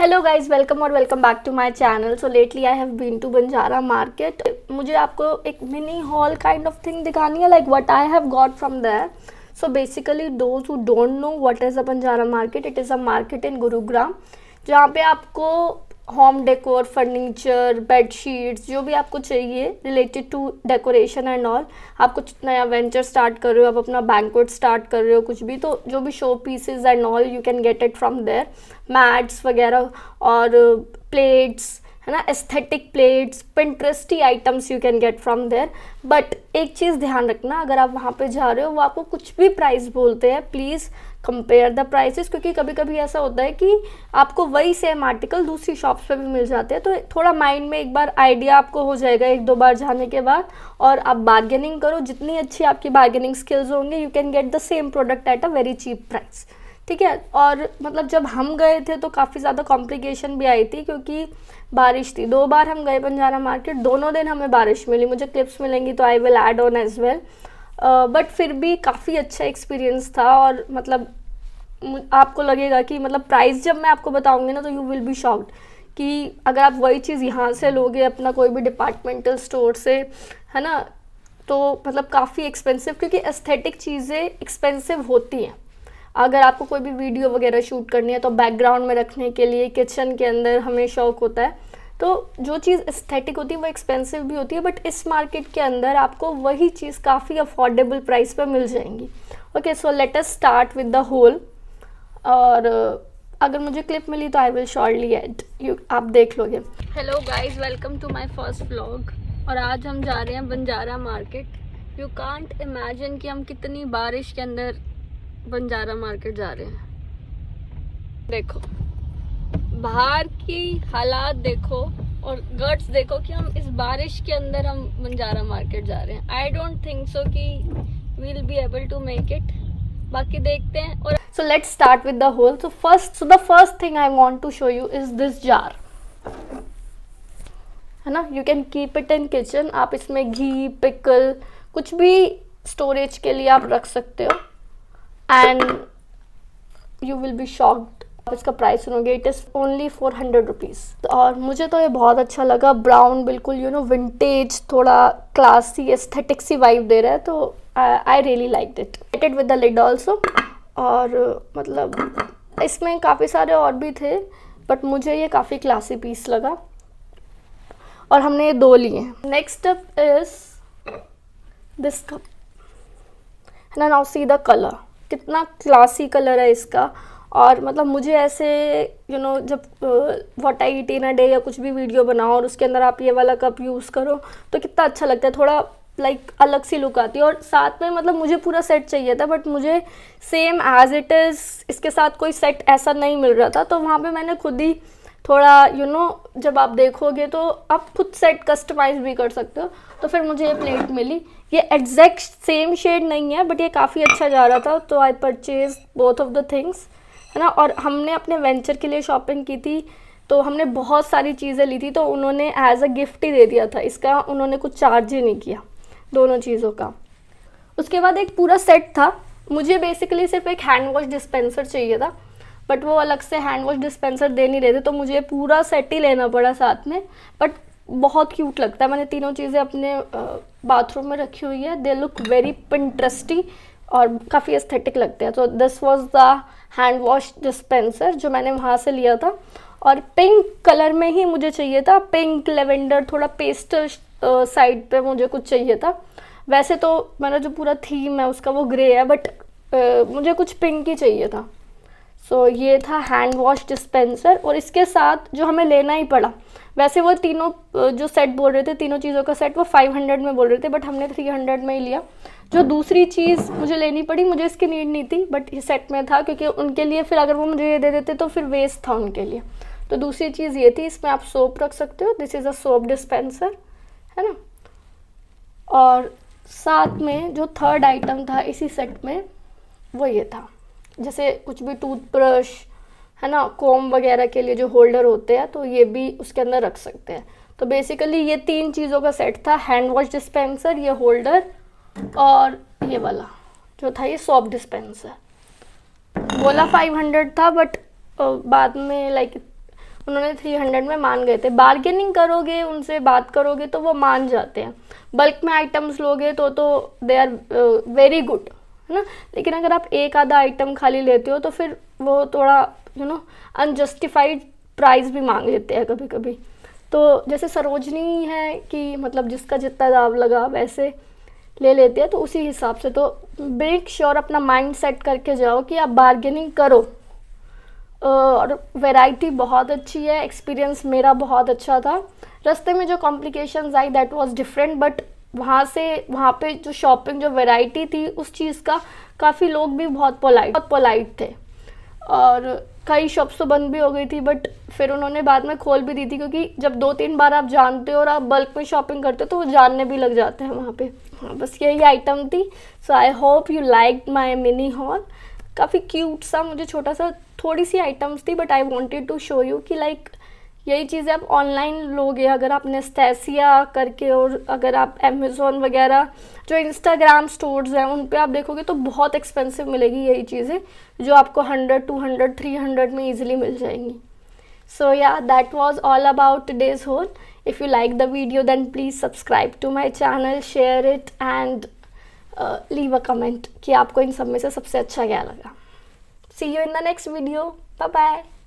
Hello guys, welcome और welcome back to my channel. So lately I have been to Banjara market. मुझे आपको एक mini haul kind of thing दिखानी है, like what I have got from there. So basically those who don't know what is a Banjara market, it is a market in Gurugram जहाँ पे आपको home decor, furniture, bed sheets, जो भी आपको चाहिए related to decoration and all. आप कुछ नया वेंचर स्टार्ट कर रहे हो, आप अपना बैंक्वेट स्टार्ट कर रहे हो, कुछ भी, तो जो भी show pieces and all you can get it from there. Mats वगैरह और प्लेट्स, है ना, aesthetic plates, Pinteresty items you can get from there. But एक चीज़ ध्यान रखना, अगर आप वहाँ पे जा रहे हो वो आपको कुछ भी प्राइस बोलते हैं, प्लीज़ कंपेयर द प्राइसेस, क्योंकि कभी कभी ऐसा होता है कि आपको वही सेम आर्टिकल दूसरी शॉप्स पे भी मिल जाते हैं। तो थोड़ा माइंड में एक बार आइडिया आपको हो जाएगा एक दो बार जाने के बाद, और आप बार्गेनिंग करो। जितनी अच्छी आपकी बार्गेनिंग स्किल्स होंगे you can get the same product at a very cheap price, ठीक है। और मतलब जब हम गए थे तो काफ़ी ज़्यादा कॉम्प्लिकेशन भी आई थी, क्योंकि बारिश थी। 2 बार हम गए बंजारा मार्केट, दोनों दिन हमें बारिश मिली। मुझे क्लिप्स मिलेंगी तो I will add on as well. But फिर भी काफ़ी अच्छा एक्सपीरियंस था। और मतलब आपको लगेगा कि मतलब प्राइस जब मैं आपको बताऊंगी ना तो यू विल बी शॉक्ड कि अगर आप वही चीज़ यहाँ से लोगे अपना कोई भी डिपार्टमेंटल स्टोर से, है ना, तो मतलब काफ़ी एक्सपेंसिव, क्योंकि एस्थेटिक चीज़ें एक्सपेंसिव होती हैं। अगर आपको कोई भी वीडियो वगैरह शूट करनी है तो बैकग्राउंड में रखने के लिए किचन के अंदर हमें शौक होता है, तो जो चीज़ एस्थेटिक होती है वो एक्सपेंसिव भी होती है। बट इस मार्केट के अंदर आपको वही चीज़ काफ़ी अफोर्डेबल प्राइस पर मिल जाएंगी। Okay, so let us start with the haul. और अगर मुझे क्लिप मिली तो I will shortly add, you आप देख लोगे। Hello guys, welcome to my first vlog. और आज हम जा रहे हैं Banjara market. You can't imagine कि हम कितनी बारिश के अंदर बंजारा मार्केट जा रहे हैं। देखो बाहर की हालात देखो और गट्स देखो कि हम इस बारिश के अंदर हम बंजारा मार्केट जा रहे हैं। आई डोंट थिंक सो कि we'll be able to make it, बाकी देखते हैं। और so let's start with the haul. So the first thing I want to show you is this jar, है ना। You can keep it in kitchen. आप इसमें घी, pickle, कुछ भी स्टोरेज के लिए आप रख सकते हो। And you will be shocked, आप इसका प्राइस सुनोगे, इट इज़ ओनली 400 रुपीज़। और मुझे तो ये बहुत अच्छा लगा। ब्राउन, बिल्कुल यू नो विंटेज, थोड़ा क्लासी एस्थेटिक सी वाइब दे रहा है, तो I really like it with the lid also. और मतलब इसमें काफ़ी सारे और भी थे, बट मुझे ये काफ़ी क्लासी पीस लगा और हमने ये 2 लिए। Next up is this cup, है ना। नाउ सी द कलर, कितना क्लासी कलर है इसका। और मतलब मुझे ऐसे यू नो जब what I eat in a day या कुछ भी वीडियो बनाओ और उसके अंदर आप ये वाला कप यूज़ करो तो कितना अच्छा लगता है, थोड़ा लाइक अलग सी लुक आती है। और साथ में मतलब मुझे पूरा सेट चाहिए था, बट मुझे सेम एज इट इज़ इसके साथ कोई सेट ऐसा नहीं मिल रहा था, तो वहाँ पे मैंने खुद ही थोड़ा यू नो जब आप देखोगे तो आप खुद सेट कस्टमाइज भी कर सकते हो। तो फिर मुझे ये प्लेट मिली। ये एग्जैक्ट सेम शेड नहीं है, बट ये काफ़ी अच्छा जा रहा था, तो I purchase both of the things, है ना। और हमने अपने वेंचर के लिए शॉपिंग की थी, तो हमने बहुत सारी चीज़ें ली थी, तो उन्होंने एज अ गिफ्ट ही दे दिया था। इसका उन्होंने कुछ चार्ज ही नहीं किया दोनों चीज़ों का। उसके बाद एक पूरा सेट था। मुझे बेसिकली सिर्फ एक हैंड वॉश डिस्पेंसर चाहिए था, बट वो अलग से हैंड वॉश डिस्पेंसर दे नहीं रहे थे, तो मुझे पूरा सेट ही लेना पड़ा साथ में। बट बहुत क्यूट लगता है। मैंने तीनों चीज़ें अपने बाथरूम में रखी हुई है। दे लुक वेरी पिंटरेस्टी और काफ़ी एस्थेटिक लगते हैं। तो this was the hand wash dispenser जो मैंने वहाँ से लिया था। और पिंक कलर में ही मुझे चाहिए था, पिंक, लेवेंडर, थोड़ा पेस्टल साइड पे मुझे कुछ चाहिए था। वैसे तो मेरा जो पूरा थीम है उसका वो ग्रे है, बट मुझे कुछ पिंक ही चाहिए था। सो ये था हैंड वॉश डिस्पेंसर। और इसके साथ जो हमें लेना ही पड़ा, वैसे वो तीनों जो सेट बोल रहे थे, तीनों चीज़ों का सेट वो 500 में बोल रहे थे, बट हमने 300 में ही लिया। जो दूसरी चीज़ मुझे लेनी पड़ी, मुझे इसकी नीड नहीं थी, बट ये सेट में था, क्योंकि उनके लिए फिर अगर वो मुझे ये दे देते तो फिर वेस्ट था उनके लिए। तो दूसरी चीज़ ये थी, इसमें आप सोप रख सकते हो। This is a soap dispenser, है ना। और साथ में जो थर्ड आइटम था इसी सेट में वो ये था, जैसे कुछ भी टूथब्रश, है ना, कोम वगैरह के लिए जो होल्डर होते हैं, तो ये भी उसके अंदर रख सकते हैं। तो बेसिकली ये 3 चीज़ों का सेट था, हैंड वॉश डिस्पेंसर, ये होल्डर और ये वाला जो था ये सोप डिस्पेंसर। बोला 500 था, बट बाद में लाइक उन्होंने 300 में मान गए थे। बार्गेनिंग करोगे, उनसे बात करोगे तो वो मान जाते हैं। बल्क में आइटम्स लोगे तो दे आर वेरी गुड, है ना। लेकिन अगर आप एक आधा आइटम खाली लेते हो तो फिर वो थोड़ा अनजस्टिफाइड प्राइस भी मांग लेते हैं कभी कभी। तो जैसे सरोजनी है कि मतलब जिसका जितना दाम लगा वैसे ले लेते हैं, तो उसी हिसाब से तो मेक श्योर अपना माइंड सेट करके जाओ कि आप बार्गेनिंग करो। और वैरायटी बहुत अच्छी है, एक्सपीरियंस मेरा बहुत अच्छा था। रास्ते में जो complications I that was different, but वहाँ पे जो शॉपिंग, जो वैरायटी थी उस चीज़ का, काफ़ी लोग भी बहुत पोलाइट थे। और कई शॉप्स तो बंद भी हो गई थी, बट फिर उन्होंने बाद में खोल भी दी थी, क्योंकि जब 2-3 बार आप जानते हो और आप बल्क में शॉपिंग करते हो तो वो जानने भी लग जाते हैं वहाँ पे। हाँ, बस यही आइटम थी। So I hope you like my mini haul. काफ़ी क्यूट सा, मुझे छोटा सा थोड़ी सी आइटम्स थी, but I wanted to show you कि लाइक यही चीज़ें आप ऑनलाइन लोगे, अगर आप नेस्टेसिया करके, और अगर आप अमेज़ोन वगैरह जो इंस्टाग्राम स्टोर्स हैं उन पे आप देखोगे तो बहुत एक्सपेंसिव मिलेगी यही चीज़ें, जो आपको 100, 200, 300 में ईजिली मिल जाएंगी। So yeah, that was all about today's haul. If you like the video, then please subscribe to my channel, share it and leave a comment कि आपको इन सब में से सबसे अच्छा क्या लगा। See you in the next video. Bye bye.